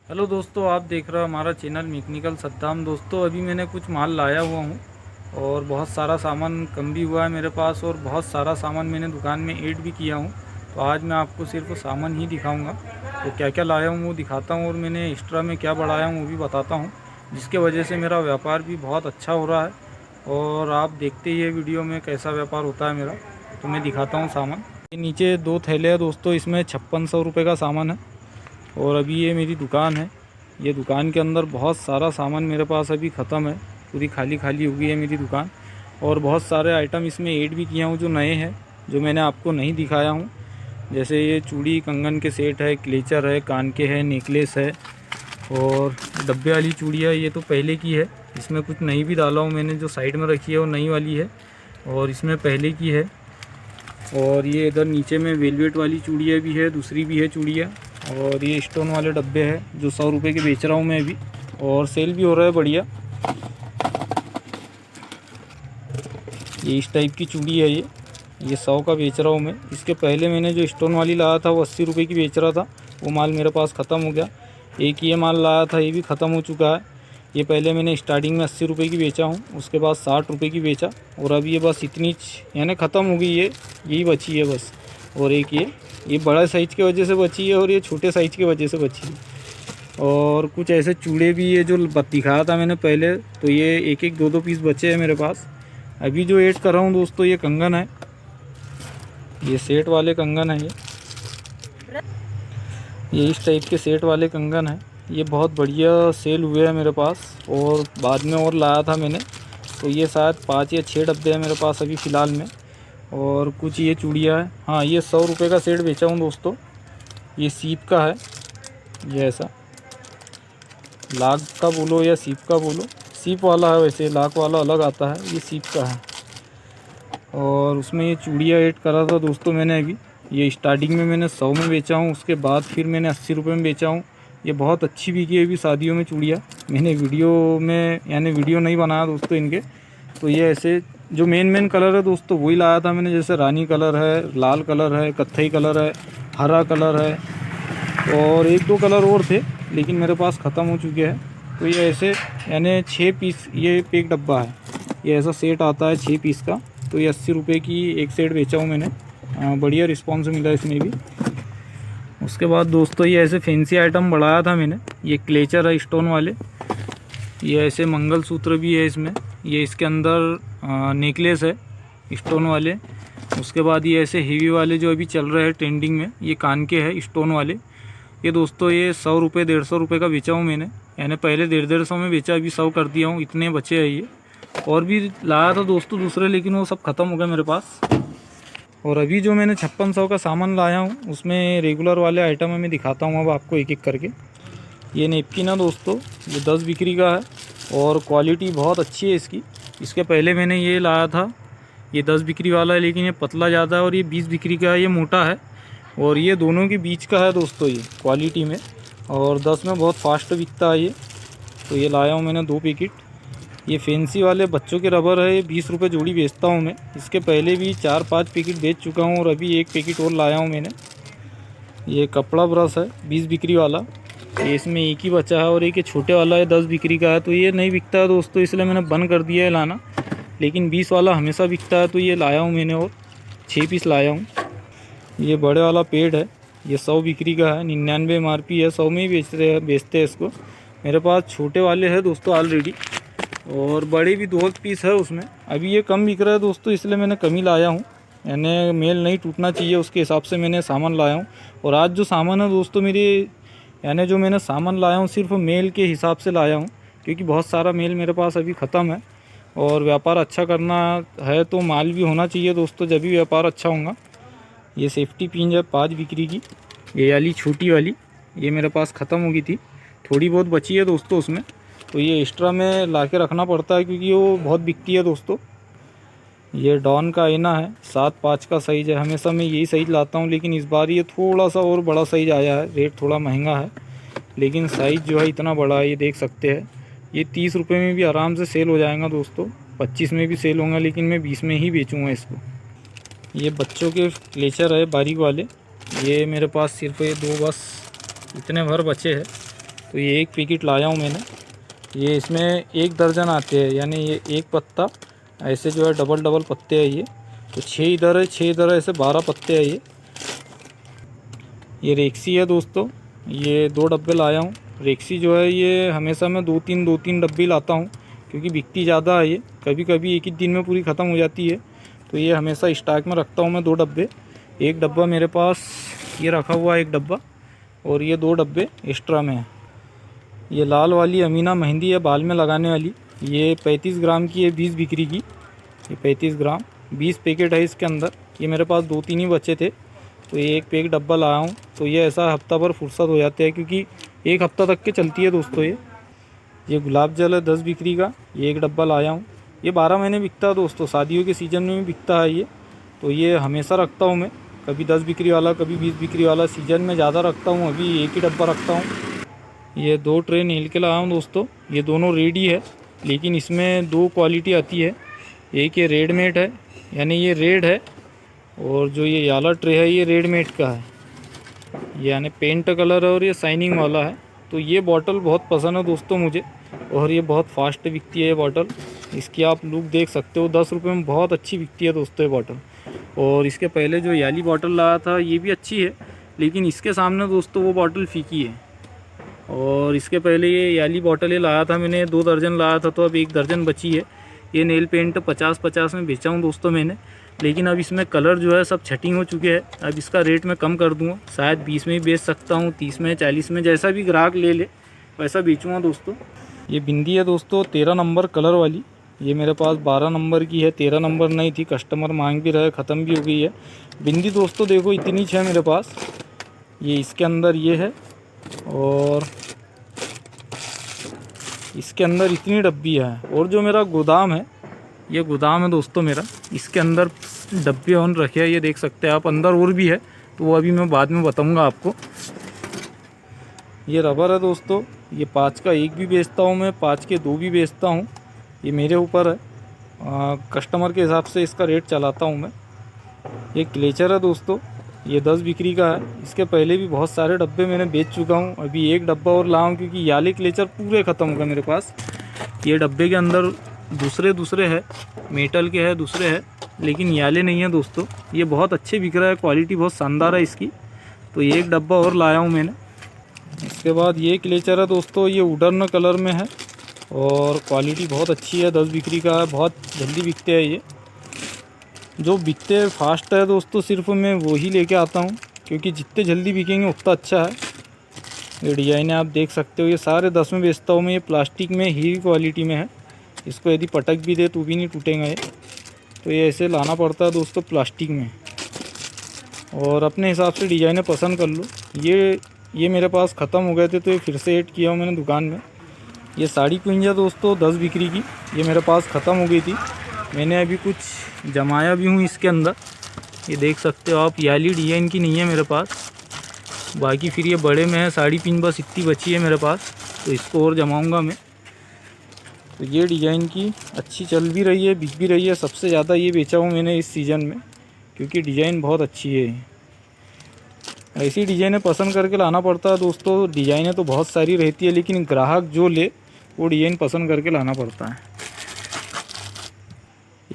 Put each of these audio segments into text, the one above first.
Hello दोस्तों, आप देख रहे हो हमारा चैनल मैकेनिकल सद्दाम। दोस्तों अभी मैंने कुछ माल लाया हुआ हूँ और बहुत सारा सामान कम भी हुआ है मेरे पास और बहुत सारा सामान मैंने दुकान में ऐड भी किया हूँ। तो आज मैं आपको सिर्फ सामान ही दिखाऊंगा। तो क्या क्या लाया हूँ वो दिखाता हूँ और मैंने एक्स्ट्रा में क्या बढ़ाया हूँ वो भी बताता हूँ, जिसके वजह से मेरा व्यापार भी बहुत अच्छा हो रहा है। और आप देखते ही है वीडियो में कैसा व्यापार होता है मेरा। तो मैं दिखाता हूँ सामान। ये नीचे 2 थैले हैं दोस्तों, इसमें 5600 रुपये का सामान है। और अभी ये मेरी दुकान है। ये दुकान के अंदर बहुत सारा सामान मेरे पास अभी ख़त्म है, पूरी खाली खाली हो गई है मेरी दुकान। और बहुत सारे आइटम इसमें ऐड भी किया हूँ जो नए हैं, जो मैंने आपको नहीं दिखाया हूँ। जैसे ये चूड़ी कंगन के सेट है, क्लेचर है, कान के है, नेकलेस है और डब्बे वाली चूड़ी है। ये तो पहले की है, इसमें कुछ नई भी डाला हूँ मैंने। जो साइड में रखी है वो नई वाली है और इसमें पहले की है। और ये इधर नीचे में वेलवेट वाली चूड़ियाँ भी है, दूसरी भी है चूड़ियाँ। और ये स्टोन वाले डब्बे हैं जो 100 रुपये के बेच रहा हूँ मैं अभी, और सेल भी हो रहा है बढ़िया। ये इस टाइप की चूड़ी है, ये 100 का बेच रहा हूँ मैं। इसके पहले मैंने जो स्टोन वाली लाया था वो 80 रुपये की बेच रहा था, वो माल मेरे पास ख़त्म हो गया। एक ये माल लाया था, ये भी ख़त्म हो चुका है। ये पहले मैंने स्टार्टिंग में 80 रुपये की बेचा हूँ, उसके बाद 60 रुपये की बेचा और अभी ये बस इतनी यानी ख़त्म हो गई। ये यही बची है बस। और एक ये बड़ा साइज़ की वजह से बची है और ये छोटे साइज़ की वजह से बची है। और कुछ ऐसे चूड़े भी ये जो दिखाया था मैंने पहले, तो ये एक एक दो दो पीस बचे हैं मेरे पास। अभी जो ऐड कर रहा हूँ दोस्तों, ये कंगन है, ये सेट वाले कंगन है। ये इस टाइप के सेट वाले कंगन है। ये बहुत बढ़िया सेल हुए हैं मेरे पास और बाद में और लाया था मैंने। तो ये शायद 5 या 6 डब्बे हैं मेरे पास अभी फ़िलहाल में। और कुछ ये चूड़ियाँ हैं। हाँ, ये 100 रुपये का सेट बेचा हूँ दोस्तों। ये सीप का है, ये ऐसा लाख का बोलो या सीप का बोलो, सीप वाला है वैसे, लाख वाला अलग आता है, ये सीप का है। और उसमें ये चूड़ियाँ ऐड करा था दोस्तों मैंने अभी। ये स्टार्टिंग में मैंने 100 में बेचा हूँ, उसके बाद फिर मैंने 80 रुपये में बेचा हूँ। ये बहुत अच्छी बिकी है अभी शादियों में चूड़ियाँ। मैंने वीडियो में यानी वीडियो नहीं बनाया दोस्तों इनके। तो ये ऐसे जो मेन कलर है दोस्तों वही लाया था मैंने, जैसे रानी कलर है, लाल कलर है, कत्थई कलर है, हरा कलर है और एक दो कलर और थे लेकिन मेरे पास ख़त्म हो चुके हैं। तो ये ऐसे यानी 6 पीस, ये एक डब्बा है, ये ऐसा सेट आता है 6 पीस का। तो ये 80 रुपये की एक सेट बेचा हूँ मैंने। बढ़िया रिस्पॉन्स मिला इसमें भी। उसके बाद दोस्तों ये ऐसे फैंसी आइटम बढ़ाया था मैंने। ये क्लेचर है स्टोन वाले, ये ऐसे मंगलसूत्र भी है इसमें। ये इसके अंदर नेकलेस है स्टोन वाले। उसके बाद ये ऐसे हेवी वाले जो अभी चल रहे हैं ट्रेंडिंग में, ये कान के हैं स्टोन वाले। ये दोस्तों ये 100 रुपये 150 रुपये का बेचा हूँ मैंने, यानी पहले 150 में बेचा, अभी 100 कर दिया हूँ, इतने बचे हैं ये। और भी लाया था दोस्तों दूसरे, लेकिन वो सब ख़त्म हो गए मेरे पास। और अभी जो मैंने 5600 का सामान लाया हूँ उसमें रेगुलर वाले आइटम मैं दिखाता हूँ अब आपको एक एक करके। ये नेपकिन है दोस्तों, ये 10 बिक्री का है और क्वालिटी बहुत अच्छी है इसकी। इसके पहले मैंने ये लाया था, ये 10 बिक्री वाला है लेकिन ये पतला ज़्यादा है, और ये 20 बिक्री का है, ये मोटा है। और ये दोनों के बीच का है दोस्तों ये क्वालिटी में, और 10 में बहुत फास्ट बिकता है ये। तो ये लाया हूँ मैंने 2 पैकेट। ये फैंसी वाले बच्चों के रबर है, ये 20 रुपये जोड़ी बेचता हूँ मैं। इसके पहले भी 4-5 पैकेट बेच चुका हूँ और अभी 1 पैकेट और लाया हूँ मैंने। ये कपड़ा ब्रश है 20 बिक्री वाला, ये इसमें एक ही बचा है, और एक ये छोटे वाला है 10 बिक्री का है। तो ये नहीं बिकता है दोस्तों, इसलिए मैंने बंद कर दिया है लाना, लेकिन 20 वाला हमेशा बिकता है। तो ये लाया हूँ मैंने और 6 पीस लाया हूँ। ये बड़े वाला पेड़ है, ये 100 बिक्री का है, 99 MRP है, 100 में ही बेचते हैं इसको। मेरे पास छोटे वाले हैं दोस्तों ऑलरेडी, और बड़े भी 2 पीस है उसमें। अभी ये कम बिक रहा है दोस्तों, इसलिए मैंने कम ही लाया हूँ, यानी मेल नहीं टूटना चाहिए उसके हिसाब से मैंने सामान लाया हूँ। और आज जो सामान है दोस्तों मेरे, यानी जो मैंने सामान लाया हूँ सिर्फ मेल के हिसाब से लाया हूँ, क्योंकि बहुत सारा मेल मेरे पास अभी ख़त्म है। और व्यापार अच्छा करना है तो माल भी होना चाहिए दोस्तों, जब भी व्यापार अच्छा होगा। ये सेफ्टी पिन है 5 बिक्री की, ये वाली छोटी वाली, ये मेरे पास ख़त्म हो गई थी, थोड़ी बहुत बची है दोस्तों उसमें। तो ये एक्स्ट्रा में ला के रखना पड़ता है क्योंकि वो बहुत बिकती है दोस्तों। ये डॉन का आईना है, 7/5 का साइज़ है। हमेशा मैं यही साइज़ लाता हूँ, लेकिन इस बार ये थोड़ा सा और बड़ा साइज़ आया है। रेट थोड़ा महंगा है लेकिन साइज़ जो है इतना बड़ा है, ये देख सकते हैं। ये 30 रुपये में भी आराम से सेल हो जाएगा दोस्तों, 25 में भी सेल होगा, लेकिन मैं 20 में ही बेचूँगा इसको। ये बच्चों के क्लेचर है बारीक वाले, ये मेरे पास सिर्फ ये 2 बस इतने भर बचे हैं। तो ये एक पैकेट लाया हूँ मैंने। ये इसमें 1 दर्जन आते हैं, यानी ये एक पत्ता ऐसे जो है डबल डबल पत्ते हैं ये। तो 6 इधर है, 6 इधर है, ऐसे 12 पत्ते हैं ये रेक्सी है दोस्तों। ये 2 डब्बे लाया हूँ। रेक्सी जो है ये हमेशा मैं 2-3 डब्बे लाता हूँ, क्योंकि बिकती ज़्यादा है ये। कभी कभी एक ही दिन में पूरी ख़त्म हो जाती है, तो ये हमेशा स्टॉक में रखता हूँ मैं 2 डब्बे। एक डब्बा मेरे पास ये रखा हुआ है, एक डब्बा, और ये 2 डब्बे एक्स्ट्रा में है। ये लाल वाली अमीना मेहंदी है बाल में लगाने वाली। ये 35 ग्राम की है, 20 बिक्री की। ये 35 ग्राम 20 पैकेट है इसके अंदर। ये मेरे पास 2-3 ही बचे थे, तो ये एक पैक डब्बा लाया हूँ। तो ये ऐसा हफ्ता भर फुर्सत हो जाते हैं, क्योंकि 1 हफ्ता तक के चलती है दोस्तों ये गुलाब जल है 10 बिक्री का। ये एक डब्बा लाया हूँ। ये 12 महीने बिकता है दोस्तों, शादियों के सीज़न में भी बिकता है ये। तो ये हमेशा रखता हूँ मैं, कभी 10 बिक्री वाला, कभी 20 बिक्री वाला। सीजन में ज़्यादा रखता हूँ, अभी एक ही डब्बा रखता हूँ। ये 2 ट्रे नील के लाया हूँ दोस्तों। ये दोनों रेडी है, लेकिन इसमें 2 क्वालिटी आती है। एक ये रेडमेड है, यानी ये रेड है, और जो ये वाला ट्रे है ये रेडमेड का है, यानी पेंट कलर है, और ये शाइनिंग वाला है। तो ये बॉटल बहुत पसंद है दोस्तों मुझे, और ये बहुत फास्ट बिकती है ये बॉटल। इसकी आप लुक देख सकते हो, 10 रुपये में बहुत अच्छी बिकती है दोस्तों ये बॉटल। और इसके पहले जो याली बॉटल लाया था ये भी अच्छी है, लेकिन इसके सामने दोस्तों वो बॉटल फीकी है। और इसके पहले ये याली बॉटल ये लाया था मैंने, 2 दर्जन लाया था, तो अब 1 दर्जन बची है। ये नेल पेंट 50-50 में बेचा हूँ दोस्तों मैंने, लेकिन अब इसमें कलर जो है सब छटिंग हो चुके हैं। अब इसका रेट मैं कम कर दूँगा, शायद 20 में ही बेच सकता हूँ, 30 में, 40 में, जैसा भी ग्राहक ले ले वैसा बेचूँगा दोस्तों। ये बिंदी है दोस्तों 13 नंबर कलर वाली। ये मेरे पास 12 नंबर की है, 13 नंबर नहीं थी, कस्टमर मांग भी रहे, ख़त्म भी हो गई है बिंदी दोस्तों। देखो इतनी है मेरे पास। ये इसके अंदर ये है, और इसके अंदर इतनी डब्बी है। और जो मेरा गोदाम है, ये गोदाम है दोस्तों मेरा, इसके अंदर डब्बे ऑन रखे हैं, ये देख सकते हैं आप। अंदर और भी है, तो वो अभी मैं बाद में बताऊंगा आपको। ये रबर है दोस्तों, ये 5 का 1 भी बेचता हूँ मैं, 5 के 2 भी बेचता हूँ। ये मेरे ऊपर है, कस्टमर के हिसाब से इसका रेट चलाता हूँ मैं। ये क्लेचर है दोस्तों, ये 10 बिक्री का है। इसके पहले भी बहुत सारे डब्बे मैंने बेच चुका हूँ, अभी एक डब्बा और लाऊं, क्योंकि याले क्लेचर पूरे ख़त्म हो गए मेरे पास। ये डब्बे के अंदर दूसरे है, मेटल के है, दूसरे है, लेकिन याले नहीं है दोस्तों। ये बहुत अच्छे बिक रहा है, क्वालिटी बहुत शानदार है इसकी। तो ये एक डब्बा और लाया हूँ मैंने। इसके बाद ये क्लेचर है दोस्तों, ये वुडन कलर में है, और क्वालिटी बहुत अच्छी है, 10 बिक्री का है, बहुत जल्दी बिकते हैं ये। जो बिकते फास्ट है दोस्तों, सिर्फ मैं वही लेके आता हूँ, क्योंकि जितने जल्दी बिकेंगे उतना अच्छा है। ये डिज़ाइन आप देख सकते हो, ये सारे 10 में बेचता हूँ मैं। ये प्लास्टिक में ही क्वालिटी में है, इसको यदि पटक भी दे तो भी नहीं टूटेगा ये। तो ये ऐसे लाना पड़ता है दोस्तों प्लास्टिक में, और अपने हिसाब से डिज़ाइनें पसंद कर लो। ये मेरे पास ख़त्म हो गए थे, तो ये फिर से ऐड किया हूँ मैंने दुकान में। ये साड़ी कुंजा दोस्तों 10 बिक्री की, ये मेरे पास ख़त्म हो गई थी। मैंने अभी कुछ जमाया भी हूँ इसके अंदर, ये देख सकते हो आप। याली डिज़ाइन की नहीं है मेरे पास, बाकी फिर ये बड़े में है। साड़ी पिन बस इतनी बची है मेरे पास, तो इसको और जमाऊँगा मैं। तो ये डिज़ाइन की अच्छी चल भी रही है, बिक भी रही है। सबसे ज़्यादा ये बेचा हूँ मैंने इस सीज़न में, क्योंकि डिज़ाइन बहुत अच्छी है। ऐसी डिज़ाइनें पसंद करके लाना पड़ता है दोस्तों। डिज़ाइनें तो बहुत सारी रहती है, लेकिन ग्राहक जो ले वो डिज़ाइन पसंद करके लाना पड़ता है।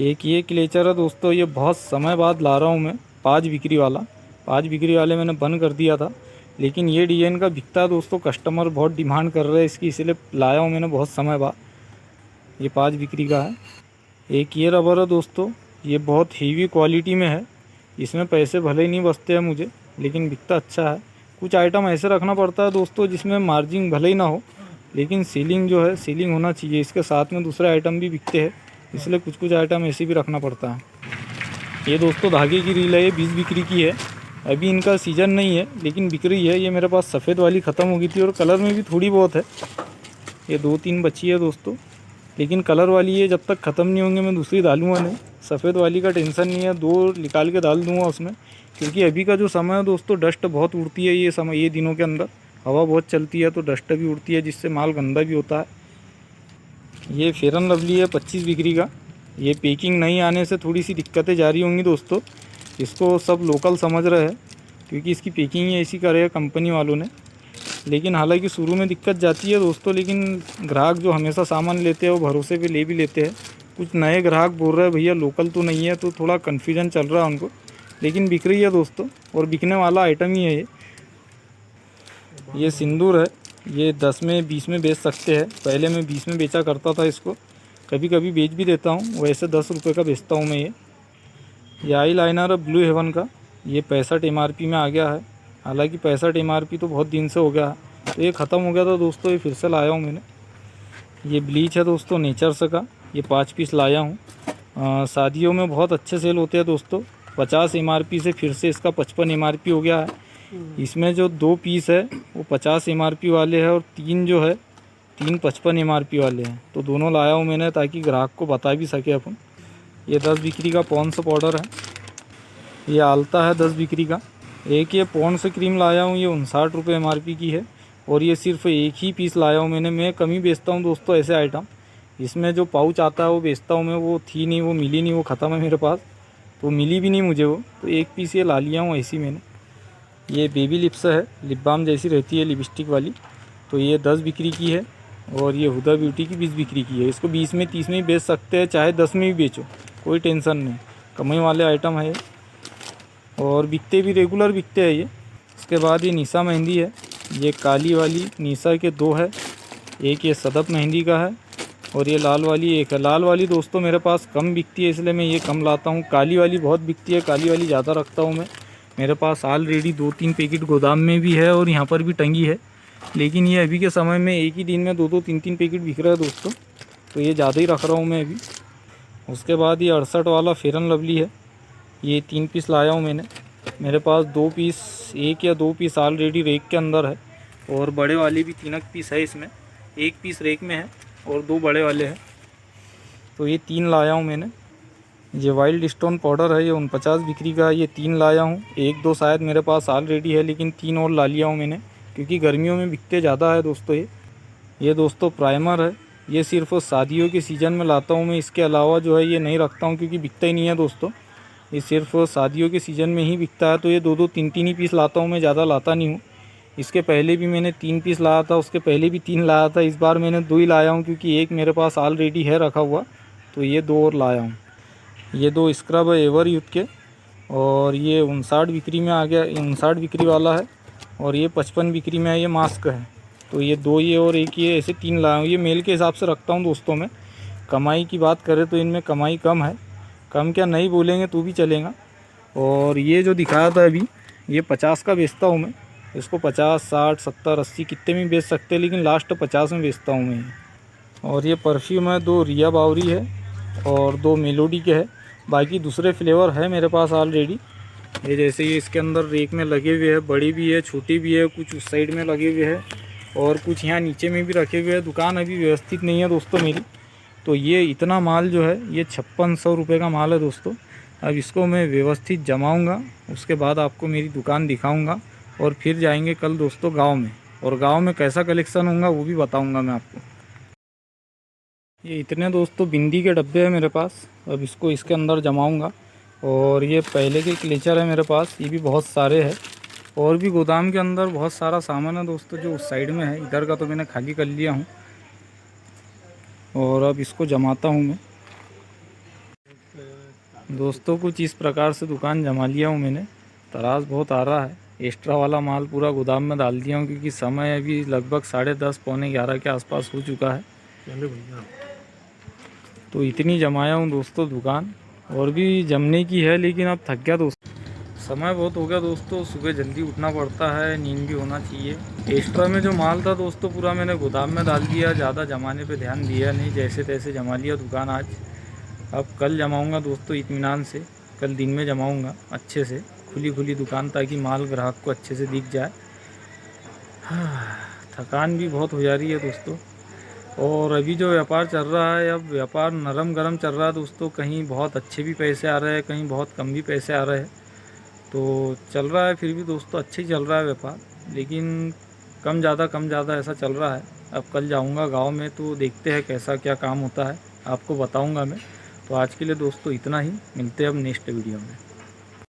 एक ये क्लेचर है दोस्तों, ये बहुत समय बाद ला रहा हूँ मैं, 5 बिक्री वाला। 5 बिक्री वाले मैंने बंद कर दिया था, लेकिन ये डिज़ाइन का बिकता है दोस्तों, कस्टमर बहुत डिमांड कर रहे हैं इसकी, इसलिए लाया हूँ मैंने बहुत समय बाद। ये 5 बिक्री का है। एक ये रबर है दोस्तों, ये बहुत हेवी क्वालिटी में है। इसमें पैसे भले ही नहीं बचते हैं मुझे, लेकिन बिकता अच्छा है। कुछ आइटम ऐसे रखना पड़ता है दोस्तों जिसमें मार्जिन भले ही ना हो, लेकिन सीलिंग जो है सीलिंग होना चाहिए। इसके साथ में दूसरे आइटम भी बिकते हैं, इसलिए कुछ आइटम ऐसे भी रखना पड़ता है। ये दोस्तों धागे की रील है, ये 20 बिक्री की है। अभी इनका सीज़न नहीं है, लेकिन बिक रही है। ये मेरे पास सफ़ेद वाली ख़त्म हो गई थी, और कलर में भी थोड़ी बहुत है। ये 2-3 बची है दोस्तों, लेकिन कलर वाली ये जब तक ख़त्म नहीं होंगे मैं दूसरी डालूँगा नहीं। सफ़ेद वाली का टेंशन नहीं है, 2 निकाल के डाल दूँगा उसमें, क्योंकि अभी का जो समय है दोस्तों, डस्ट बहुत उड़ती है। ये दिनों के अंदर हवा बहुत चलती है, तो डस्ट भी उड़ती है, जिससे माल गंदा भी होता है। ये फेयर एंड लवली है 25 बिक्री का। ये पैकिंग नहीं आने से थोड़ी सी दिक्कतें जारी होंगी दोस्तों, इसको सब लोकल समझ रहे हैं, क्योंकि इसकी पैकिंग ही ऐसी करे है कंपनी वालों ने। लेकिन हालांकि शुरू में दिक्कत जाती है दोस्तों, लेकिन ग्राहक जो हमेशा सामान लेते हैं वो भरोसे पे ले भी लेते हैं। कुछ नए ग्राहक बोल रहे हैं भैया लोकल तो नहीं है, तो थोड़ा कन्फ्यूजन चल रहा है उनको, लेकिन बिक रही है दोस्तों, और बिकने वाला आइटम ही है ये सिंदूर है। ये 10 में 20 में बेच सकते हैं। पहले मैं 20 में बेचा करता था इसको, कभी कभी बेच भी देता हूँ। वैसे 10 रुपये का बेचता हूँ मैं ये आई लाइनर है ब्लू हेवन का। ये 65 MRP में आ गया है। हालांकि 65 MRP तो बहुत दिन से हो गया है, तो ये ख़त्म हो गया था दोस्तों, ये फिर से लाया हूँ मैंने। ये ब्लीच है दोस्तों नेचर्स का, ये 5 पीस लाया हूँ। शादियों में बहुत अच्छे सेल होते हैं दोस्तों। 50 MRP से फिर से इसका 55 MRP हो गया है। इसमें जो 2 पीस है वो 50 MRP वाले हैं, और 3 जो है 3 55 MRP वाले हैं। तो दोनों लाया हूँ मैंने ताकि ग्राहक को बता भी सके अपन। ये 10 बिक्री का पॉन्ड्स पाउडर है। ये आलता है 10 बिक्री का। एक ये पॉन्ड्स क्रीम लाया हूँ, ये 59 रुपये MRP की है, और ये सिर्फ एक ही पीस लाया हूँ मैंने। मैं कम ही बेचता हूँ दोस्तों ऐसे आइटम। इसमें जो पाउच आता है वो बेचता हूँ मैं, वो थी नहीं, वो मिली नहीं, वो ख़त्म है मेरे पास, तो मिली भी नहीं मुझे वो, तो एक पीस ये ला लिया हूँ ऐसी मैंने। ये बेबी लिप्स है, लिप बाम जैसी रहती है लिपस्टिक वाली, तो ये 10 बिक्री की है। और ये हुदा ब्यूटी की 20 बिक्री की है। इसको 20 में 30 में ही बेच सकते हैं, चाहे 10 में भी बेचो, कोई टेंशन नहीं, कमाई वाले आइटम है ये, और बिकते भी रेगुलर बिकते हैं ये। इसके बाद ये निशा मेहंदी है। ये काली वाली निशा के 2 है, एक ये सदफ मेहंदी का है, और ये लाल वाली एक है। लाल वाली दोस्तों मेरे पास कम बिकती है, इसलिए मैं ये कम लाता हूँ। काली वाली बहुत बिकती है, काली वाली ज़्यादा रखता हूँ मैं। मेरे पास ऑलरेडी 2-3 पैकेट गोदाम में भी है और यहाँ पर भी टंगी है, लेकिन ये अभी के समय में एक ही दिन में 2-2 3-3 पैकेट बिक रहा है दोस्तों, तो ये ज़्यादा ही रख रहा हूँ मैं अभी। उसके बाद ये 68 वाला फेयर एंड लवली है। ये 3 पीस लाया हूँ मैंने। मेरे पास 2 पीस, 1 या 2 पीस ऑलरेडी रेक के अंदर है, और बड़े वाले भी 3 पीस है इसमें। 1 पीस रेक में है और 2 बड़े वाले हैं, तो ये 3 लाया हूँ मैंने। ये वाइल्ड स्टोन पाउडर है, ये 49 बिक्री का, ये 3 लाया हूँ। 1-2 शायद मेरे पास ऑलरेडी है, लेकिन 3 और ला लिया हूँ मैंने, क्योंकि गर्मियों में बिकते ज़्यादा है दोस्तों ये दोस्तों प्राइमर है। ये सिर्फ शादियों के सीज़न में लाता हूँ मैं, इसके अलावा जो है ये नहीं रखता हूँ, क्योंकि बिकता ही नहीं है दोस्तों। ये सिर्फ शादियों के सीज़न में ही बिकता है, तो ये 2-2 3-3 ही पीस लाता हूँ मैं, ज़्यादा लाता नहीं हूँ। इसके पहले भी मैंने 3 पीस लाया था, उसके पहले भी 3 लाया था। इस बार मैंने 2 ही लाया हूँ, क्योंकि एक मेरे पास ऑलरेडी है रखा हुआ, तो ये 2 और लाया हूँ। ये 2 स्क्रब है एवर यूथ के, और ये 59 बिक्री में आ गया, 59 बिक्री वाला है, और ये 55 बिक्री में है, ये मास्क है। तो ये 2 ये और एक ये, ऐसे 3 लाया हूँ। ये मेल के हिसाब से रखता हूँ दोस्तों मैं। कमाई की बात करें तो इनमें कमाई कम है, कम क्या नहीं बोलेंगे तो भी चलेगा। और ये जो दिखाया था अभी, ये 50 का बेचता हूँ मैं। इसको 50, 60, 70, 80 कितने में बेच सकते हैं, लेकिन लास्ट 50 में बेचता हूँ मैं। और ये परफ्यूम है, 2 रिया बावरी है और 2 मेलोडी के है। बाकी दूसरे फ्लेवर है मेरे पास ऑलरेडी। ये जैसे ये इसके अंदर रेक में लगे हुए हैं, बड़ी भी है छोटी भी है, कुछ उस साइड में लगे हुए हैं और कुछ यहाँ नीचे में भी रखे हुए हैं। दुकान अभी व्यवस्थित नहीं है दोस्तों मेरी, तो ये इतना माल जो है ये 5600 रुपये का माल है दोस्तों। अब इसको मैं व्यवस्थित जमाऊँगा, उसके बाद आपको मेरी दुकान दिखाऊँगा, और फिर जाएंगे कल दोस्तों गाँव में, और गाँव में कैसा कलेक्शन होगा वो भी बताऊँगा मैं आपको। ये इतने दोस्तों बिंदी के डब्बे हैं मेरे पास। अब इसको इसके अंदर जमाऊंगा। और ये पहले के क्लेचर है मेरे पास, ये भी बहुत सारे हैं, और भी गोदाम के अंदर बहुत सारा सामान है दोस्तों जो उस साइड में है। इधर का तो मैंने खाली कर लिया हूँ, और अब इसको जमाता हूँ मैं दोस्तों। कुछ इस प्रकार से दुकान जमा लिया हूँ मैंने। तरास बहुत आ रहा है, एक्स्ट्रा वाला माल पूरा गोदाम में डाल दिया हूँ, क्योंकि समय अभी लगभग 10:30 पौने 11 के आसपास हो चुका है। तो इतनी जमाया हूँ दोस्तों दुकान, और भी जमने की है, लेकिन अब थक गया दोस्तों, समय बहुत हो गया दोस्तों। सुबह जल्दी उठना पड़ता है, नींद भी होना चाहिए। एक्स्ट्रा में जो माल था दोस्तों पूरा मैंने गोदाम में डाल दिया, ज़्यादा जमाने पे ध्यान दिया नहीं, जैसे तैसे जमा लिया दुकान आज। अब कल जमाऊँगा दोस्तों इत्मीनान से, कल दिन में जमाऊँगा अच्छे से, खुली दुकान, ताकि माल ग्राहक को अच्छे से दिख जाए। थकान भी बहुत हो जा रही है दोस्तों। और अभी जो व्यापार चल रहा है, अब व्यापार नरम गरम चल रहा है दोस्तों। कहीं बहुत अच्छे भी पैसे आ रहे हैं, कहीं बहुत कम भी पैसे आ रहे हैं, तो चल रहा है फिर भी दोस्तों, अच्छे ही चल रहा है व्यापार, लेकिन कम ज़्यादा ऐसा चल रहा है। अब कल जाऊंगा गांव में, तो देखते हैं कैसा क्या काम होता है, आपको बताऊंगा मैं। तो आज के लिए दोस्तों इतना ही, मिलते हैं अब नेक्स्ट वीडियो में।